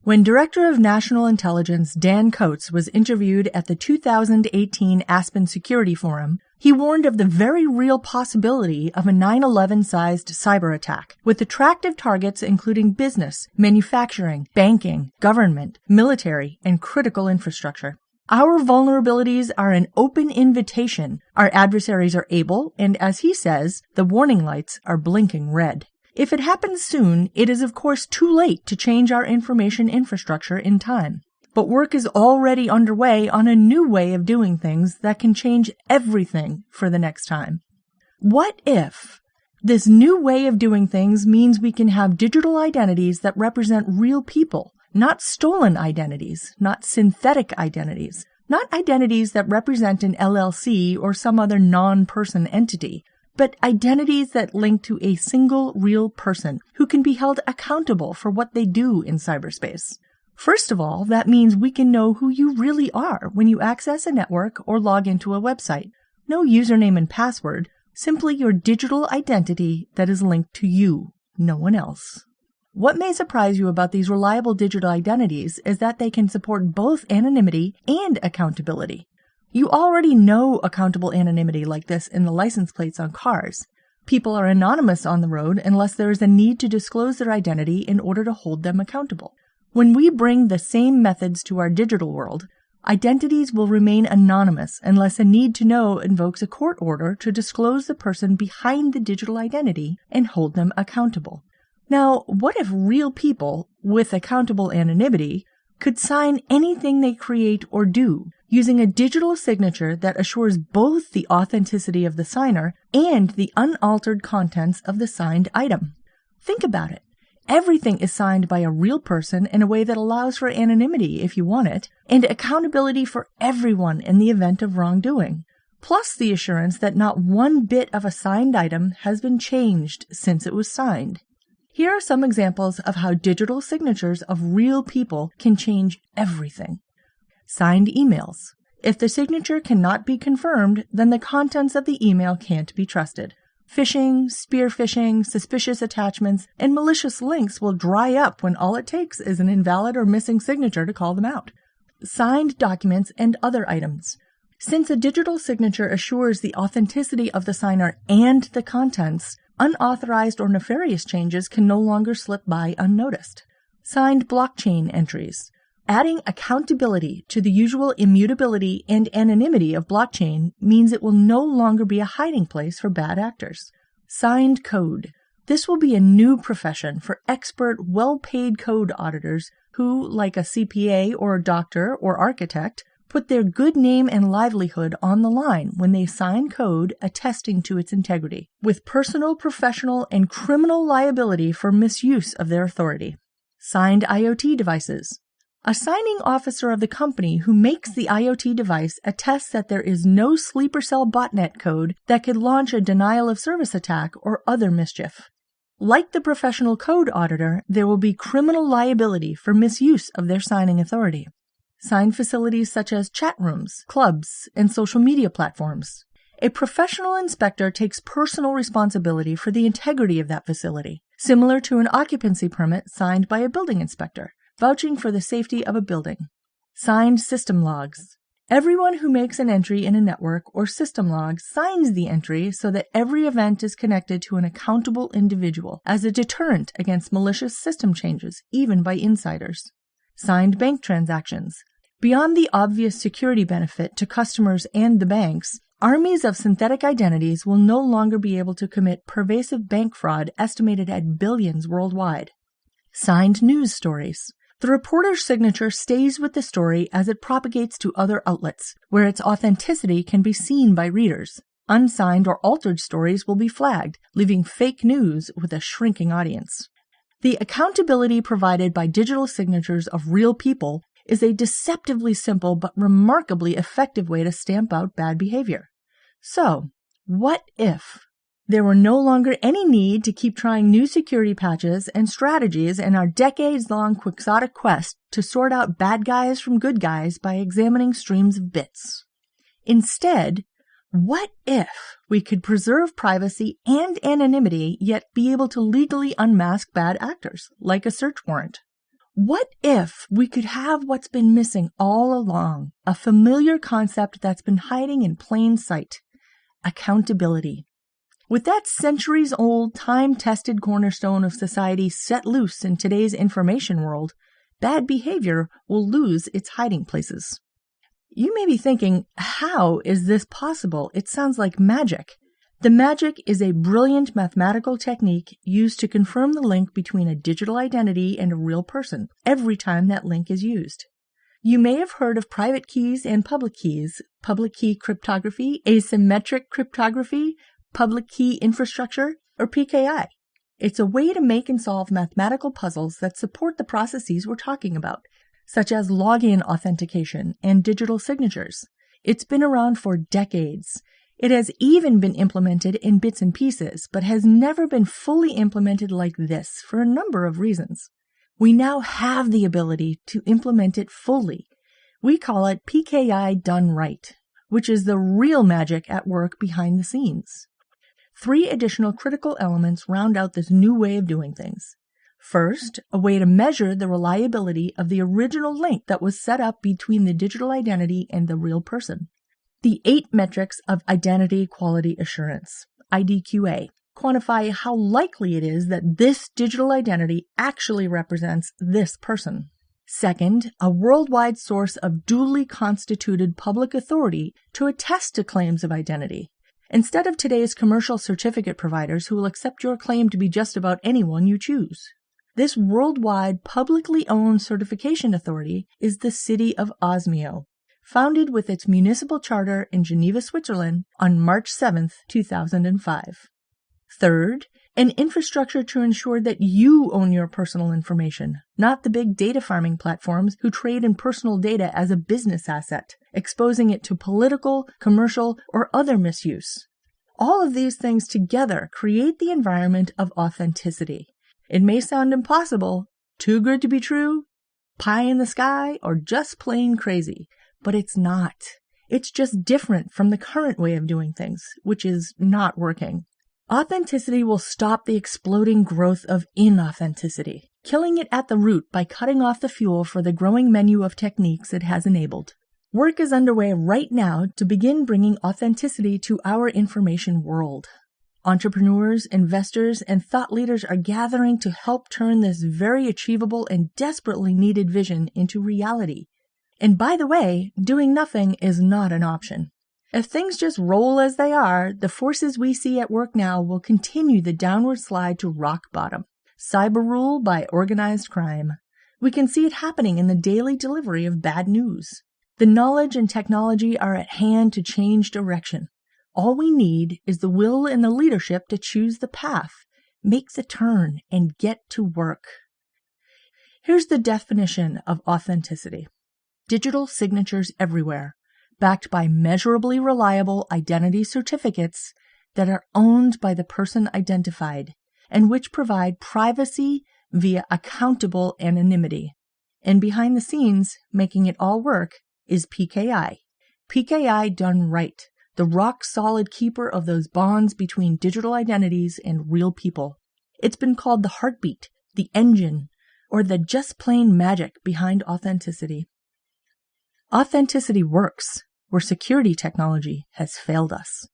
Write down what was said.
When Director of National Intelligence Dan Coates was interviewed at the 2018 Aspen Security Forum, he warned of the very real possibility of a 9/11-sized cyber attack, with attractive targets including business, manufacturing, banking, government, military, and critical infrastructure. Our vulnerabilities are an open invitation. Our adversaries are able, and as he says, the warning lights are blinking red. If it happens soon, it is of course too late to change our information infrastructure in time. But work is already underway on a new way of doing things that can change everything for the next time. What if this new way of doing things means we can have digital identities that represent real people, not stolen identities, not synthetic identities, not identities that represent an LLC or some other non-person entity, but identities that link to a single real person who can be held accountable for what they do in cyberspace. First of all, that means we can know who you really are when you access a network or log into a website. No username and password, simply your digital identity that is linked to you, no one else. What may surprise you about these reliable digital identities is that they can support both anonymity and accountability. You already know accountable anonymity like this in the license plates on cars. People are anonymous on the road unless there is a need to disclose their identity in order to hold them accountable. When we bring the same methods to our digital world, identities will remain anonymous unless a need to know invokes a court order to disclose the person behind the digital identity and hold them accountable. Now, what if real people, with accountable anonymity, could sign anything they create or do using a digital signature that assures both the authenticity of the signer and the unaltered contents of the signed item? Think about it. Everything is signed by a real person in a way that allows for anonymity if you want it, and accountability for everyone in the event of wrongdoing, plus the assurance that not one bit of a signed item has been changed since it was signed. Here are some examples of how digital signatures of real people can change everything. Signed emails. If the signature cannot be confirmed, then the contents of the email can't be trusted. Phishing, spear phishing, suspicious attachments, and malicious links will dry up when all it takes is an invalid or missing signature to call them out. Signed documents and other items. Since a digital signature assures the authenticity of the signer and the contents, unauthorized or nefarious changes can no longer slip by unnoticed. Signed blockchain entries. Adding accountability to the usual immutability and anonymity of blockchain means it will no longer be a hiding place for bad actors. Signed code. This will be a new profession for expert, well-paid code auditors who, like a CPA or a doctor or architect, put their good name and livelihood on the line when they sign code attesting to its integrity, with personal, professional, and criminal liability for misuse of their authority. Signed IoT devices. A signing officer of the company who makes the IoT device attests that there is no sleeper cell botnet code that could launch a denial of service attack or other mischief. Like the professional code auditor, there will be criminal liability for misuse of their signing authority. Signed facilities such as chat rooms, clubs, and social media platforms. A professional inspector takes personal responsibility for the integrity of that facility, similar to an occupancy permit signed by a building inspector, vouching for the safety of a building. Signed system logs. Everyone who makes an entry in a network or system log signs the entry so that every event is connected to an accountable individual as a deterrent against malicious system changes, even by insiders. Signed bank transactions. Beyond the obvious security benefit to customers and the banks, armies of synthetic identities will no longer be able to commit pervasive bank fraud estimated at billions worldwide. Signed news stories. The reporter's signature stays with the story as it propagates to other outlets, where its authenticity can be seen by readers. Unsigned or altered stories will be flagged, leaving fake news with a shrinking audience. The accountability provided by digital signatures of real people is a deceptively simple but remarkably effective way to stamp out bad behavior. So, what if there were no longer any need to keep trying new security patches and strategies in our decades-long quixotic quest to sort out bad guys from good guys by examining streams of bits? Instead, what if we could preserve privacy and anonymity, yet be able to legally unmask bad actors, like a search warrant? What if we could have what's been missing all along, a familiar concept that's been hiding in plain sight? Accountability. With that centuries-old, time-tested cornerstone of society set loose in today's information world, bad behavior will lose its hiding places. You may be thinking, how is this possible? It sounds like magic. The magic is a brilliant mathematical technique used to confirm the link between a digital identity and a real person every time that link is used. You may have heard of private keys and public key cryptography, asymmetric cryptography, public key infrastructure, or PKI. It's a way to make and solve mathematical puzzles that support the processes we're talking about, such as login authentication and digital signatures. It's been around for decades. It has even been implemented in bits and pieces, but has never been fully implemented like this for a number of reasons. We now have the ability to implement it fully. We call it PKI done right, which is the real magic at work behind the scenes. 3 additional critical elements round out this new way of doing things. First, a way to measure the reliability of the original link that was set up between the digital identity and the real person. The 8 metrics of identity quality assurance, IDQA, quantify how likely it is that this digital identity actually represents this person. Second, a worldwide source of duly constituted public authority to attest to claims of identity, instead of today's commercial certificate providers who will accept your claim to be just about anyone you choose. This worldwide publicly owned certification authority is the City of Osmio, founded with its municipal charter in Geneva, Switzerland on March 7, 2005. Third, an infrastructure to ensure that you own your personal information, not the big data farming platforms who trade in personal data as a business asset, exposing it to political, commercial, or other misuse. All of these things together create the environment of authenticity. It may sound impossible, too good to be true, pie in the sky, or just plain crazy, but it's not. It's just different from the current way of doing things, which is not working. Authenticity will stop the exploding growth of inauthenticity, killing it at the root by cutting off the fuel for the growing menu of techniques it has enabled. Work is underway right now to begin bringing authenticity to our information world. Entrepreneurs, investors, and thought leaders are gathering to help turn this very achievable and desperately needed vision into reality. And by the way, doing nothing is not an option. If things just roll as they are, the forces we see at work now will continue the downward slide to rock bottom. Cyber rule by organized crime. We can see it happening in the daily delivery of bad news. The knowledge and technology are at hand to change direction. All we need is the will and the leadership to choose the path, make the turn, and get to work. Here's the definition of authenticity. Digital signatures everywhere, backed by measurably reliable identity certificates that are owned by the person identified and which provide privacy via accountable anonymity. And behind the scenes, making it all work, is PKI. PKI done right, the rock-solid keeper of those bonds between digital identities and real people. It's been called the heartbeat, the engine, or the just plain magic behind authenticity. Authenticity works where security technology has failed us.